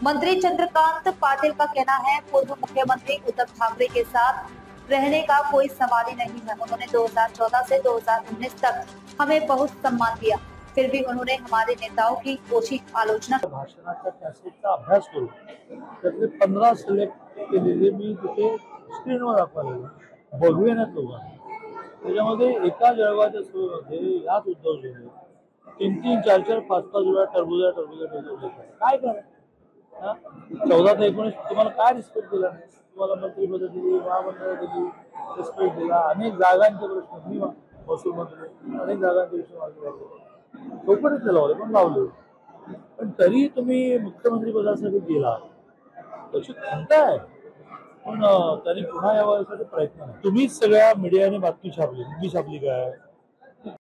मंत्री चंद्रकांत पाटिल का कहना है, पूर्व मुख्यमंत्री उद्धव ठाकरे के साथ रहने का कोई सवाल ही नहीं है। उन्होंने 2014 से 2019 तक हमें बहुत सम्मान दिया, फिर भी उन्होंने हमारे नेताओं की ओछी आलोचना। भाषणाच्या कॅसेटचा अभ्यास करू त्यातले 15 सिलेक्ट केलेले मी तिथे स्क्रीनवर दाखवलेले बघूया ना लोकांना। त्याच्यामध्ये एका जळगावच्या सोयीमध्ये याच उद्धवजीने 3-3, 4-4, 5-5 वेळा टरबुजा काय करा 14 ते 19 तुम्हाला काय रिस्पेक्ट दिला नाही? तुम्हाला मंत्रिपद दिली, महामंडळ दिली, रिस्पेक्ट दिला, अनेक जागांचे प्रश्न मी महसूल मंत्री अनेक जागांचे विषय मागे चौकटीत लावले पण लावले, पण तरी तुम्ही मुख्यमंत्रीपदासाठी गेला त्याची क्षमता आहे, पण त्यांनी पुन्हा यावयासाठी प्रयत्न नाही। तुम्हीच सगळ्या मीडियाने बातमी छापली, मी छापली काय?